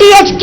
THQ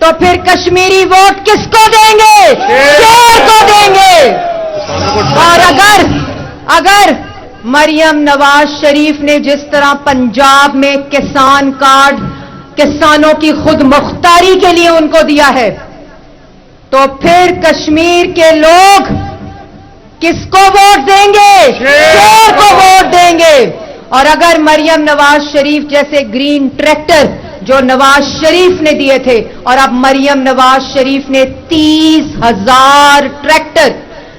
تو پھر Kashmiri vote کس کو دیں گے؟ شیر کو دیں گے. اور اگر مریم نواز شریف نے جس طرح پنجاب میں کسان کارڈ کسانوں کی خود مختاری کے لیے ان کو دیا ہے, تو پھر کشمیر کے لوگ کس کو ووٹ دیں گے؟ شیر کو ووٹ دیں گے. اور اگر مریم نواز شریف جیسے گرین ٹریکٹر جو نواز شریف نے دیے تھے, اور اب مریم نواز شریف نے 30,000 ٹریکٹر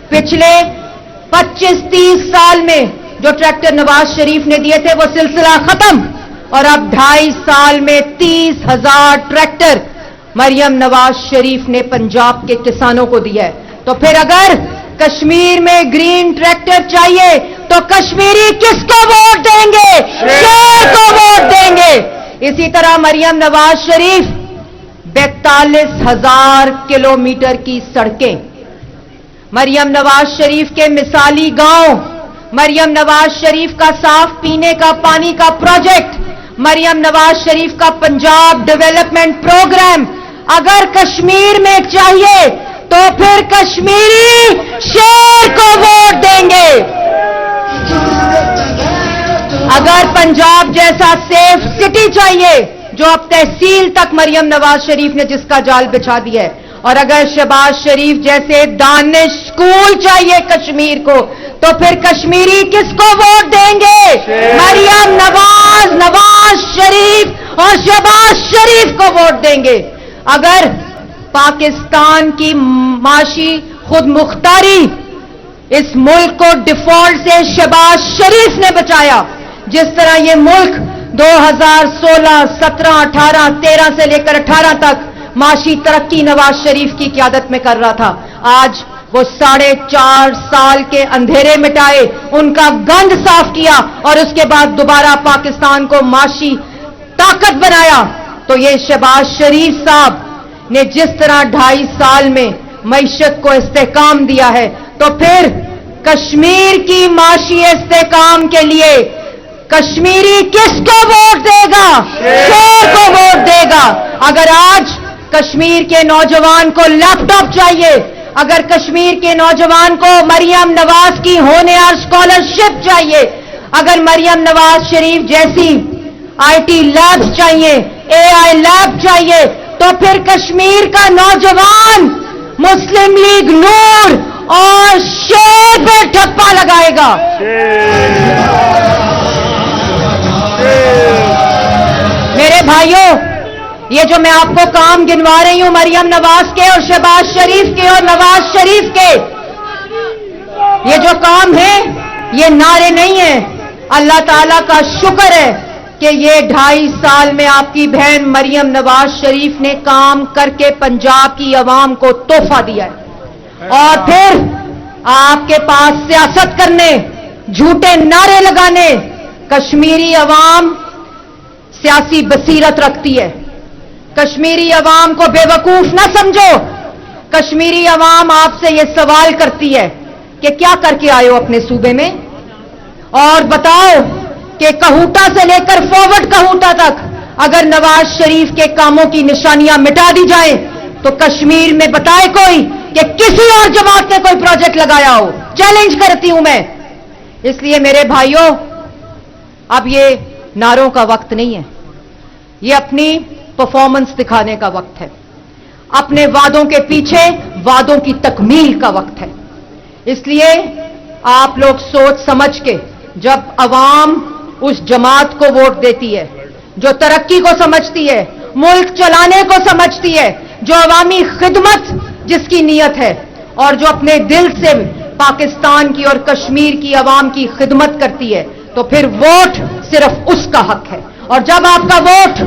پچھلے 25-30 سال میں جو ٹریکٹر نواز شریف نے دیے تھے وہ سلسلہ ختم, اور اب 2.5 سال میں 30,000 ٹریکٹر مریم نواز شریف نے پنجاب کے کسانوں کو دیا ہے. تو پھر اگر کشمیر میں گرین ٹریکٹر چاہیے تو کشمیری کس کو ووٹ دیں گے؟ شیر کو ووٹ دیں گے. اسی طرح مریم نواز شریف 42,000 کلومیٹر کی سڑکیں, مریم نواز شریف کے مثالی گاؤں, مریم نواز شریف کا صاف پینے کا پانی کا پروجیکٹ, مریم نواز شریف کا پنجاب ڈیولپمنٹ پروگرام اگر کشمیر میں چاہیے تو پھر کشمیری شیر کو ووٹ دیں گے. اگر پنجاب جیسا سیف سٹی چاہیے جو اب تحصیل تک مریم نواز شریف نے جس کا جال بچھا دیا ہے, اور اگر شہباز شریف جیسے دانش اسکول چاہیے کشمیر کو, تو پھر کشمیری کس کو ووٹ دیں گے؟ مریم نواز شریف اور شہباز شریف کو ووٹ دیں گے. اگر پاکستان کی معاشی خود مختاری اس ملک کو ڈیفالٹ سے شہباز شریف نے بچایا, جس طرح یہ ملک 2016, 17, 18, 13 سے لے کر 18 تک معاشی ترقی نواز شریف کی قیادت میں کر رہا تھا, آج وہ 4.5 سال کے اندھیرے مٹائے, ان کا گند صاف کیا, اور اس کے بعد دوبارہ پاکستان کو معاشی طاقت بنایا. تو یہ شہباز شریف صاحب نے جس طرح 2.5 سال میں معیشت کو استحکام دیا ہے, تو پھر کشمیر کی معاشی استحکام کے لیے کشمیری کس کو ووٹ دے گا؟ شیر کو ووٹ دے گا. اگر آج کشمیر کے نوجوان کو لیپ ٹاپ چاہیے, اگر کشمیر کے نوجوان کو مریم نواز کی ہونہار اسکالرشپ چاہیے, اگر مریم نواز شریف جیسی IT لیبس چاہیے, AI لیب چاہیے, تو پھر کشمیر کا نوجوان مسلم لیگ نور اور شیر پہ ٹھپا لگائے گا. میرے بھائیوں, یہ جو میں آپ کو کام گنوا رہی ہوں مریم نواز کے اور شہباز شریف کے اور نواز شریف کے, یہ جو کام ہے یہ نعرے نہیں ہیں. اللہ تعالیٰ کا شکر ہے کہ یہ 2.5 سال میں آپ کی بہن مریم نواز شریف نے کام کر کے پنجاب کی عوام کو تحفہ دیا ہے, اور پھر آپ کے پاس سیاست کرنے, جھوٹے نعرے لگانے. کشمیری عوام سیاسی بصیرت رکھتی ہے, کشمیری عوام کو بے وقوف نہ سمجھو. کشمیری عوام آپ سے یہ سوال کرتی ہے کہ کیا کر کے آئے ہو اپنے صوبے میں, اور بتاؤ کہ کہوٹا سے لے کر فارورڈ کہوٹا تک اگر نواز شریف کے کاموں کی نشانیاں مٹا دی جائیں تو کشمیر میں بتائے کوئی کہ کسی اور جماعت نے کوئی پروجیکٹ لگایا ہو. چیلنج کرتی ہوں میں. اس لیے میرے بھائیوں, اب یہ نعروں کا وقت نہیں ہے, یہ اپنی پرفارمنس دکھانے کا وقت ہے, اپنے وعدوں کے پیچھے وعدوں کی تکمیل کا وقت ہے. اس لیے آپ لوگ سوچ سمجھ کے, جب عوام اس جماعت کو ووٹ دیتی ہے جو ترقی کو سمجھتی ہے, ملک چلانے کو سمجھتی ہے, جو عوامی خدمت جس کی نیت ہے, اور جو اپنے دل سے پاکستان کی اور کشمیر کی عوام کی خدمت کرتی ہے, تو پھر ووٹ صرف اس کا حق ہے. اور جب آپ کا ووٹ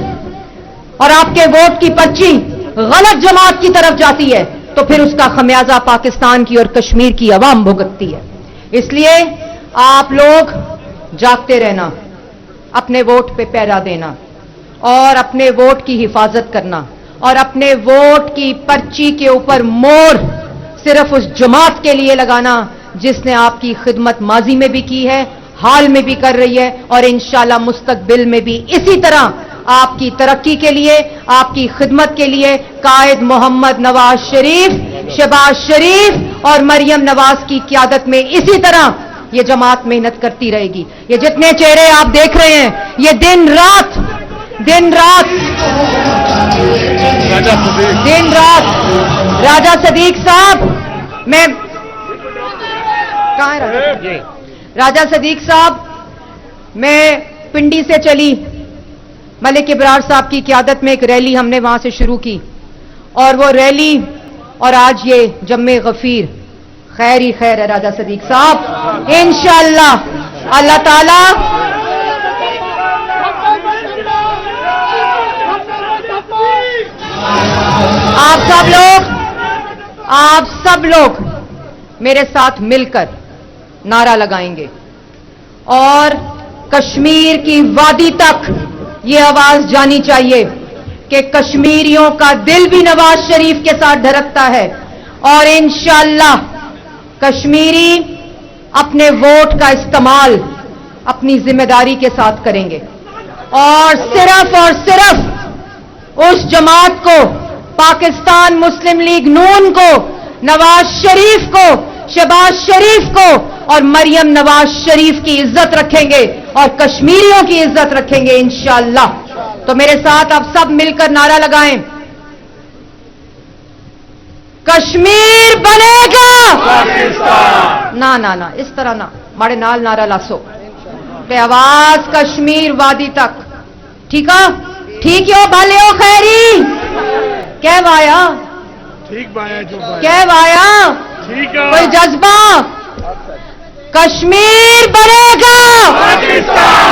اور آپ کے ووٹ کی پرچی غلط جماعت کی طرف جاتی ہے تو پھر اس کا خمیازہ پاکستان کی اور کشمیر کی عوام بھگتتی ہے. اس لیے آپ لوگ جاگتے رہنا, اپنے ووٹ پہ پہرا دینا, اور اپنے ووٹ کی حفاظت کرنا, اور اپنے ووٹ کی پرچی کے اوپر مور صرف اس جماعت کے لیے لگانا جس نے آپ کی خدمت ماضی میں بھی کی ہے, حال میں بھی کر رہی ہے, اور انشاءاللہ مستقبل میں بھی اسی طرح آپ کی ترقی کے لیے، آپ کی خدمت کے لیے قائد محمد نواز شریف، شہباز شریف اور مریم نواز کی قیادت میں اسی طرح یہ جماعت محنت کرتی رہے گی. یہ جتنے چہرے آپ دیکھ رہے ہیں، یہ دن رات راجہ صدیق صاحب، میں کہاں ہے راجہ صدیق صاحب؟ میں پنڈی سے چلی، ملک ابرار صاحب کی قیادت میں ایک ریلی ہم نے وہاں سے شروع کی، اور وہ ریلی اور آج یہ جمع غفیر، خیر ہی خیر ہے راجہ صدیق صاحب. انشاءاللہ اللہ تعالی آپ سب لوگ میرے ساتھ مل کر نعرہ لگائیں گے، اور کشمیر کی وادی تک یہ آواز جانی چاہیے کہ کشمیریوں کا دل بھی نواز شریف کے ساتھ دھڑکتا ہے، اور انشاءاللہ کشمیری اپنے ووٹ کا استعمال اپنی ذمہ داری کے ساتھ کریں گے، اور صرف اس جماعت کو، پاکستان مسلم لیگ نون کو، نواز شریف کو، شہباز شریف کو اور مریم نواز شریف کی عزت رکھیں گے اور کشمیریوں کی عزت رکھیں گے انشاءاللہ. تو میرے ساتھ آپ سب مل کر نعرہ لگائیں، کشمیر بنے گا پاکستان. نہ اس طرح نہ، ماڑے نال نعرہ لاسو بے آواز، کشمیر وادی تک. ٹھیک ہے؟ ٹھیک ہو بھالے ہو خیری کہہ وایا، ٹھیک بایا جو بایا، کہہ وایا، ٹھیک ہے، کوئی جذبہ، کشمیر بنے گا پاکستان.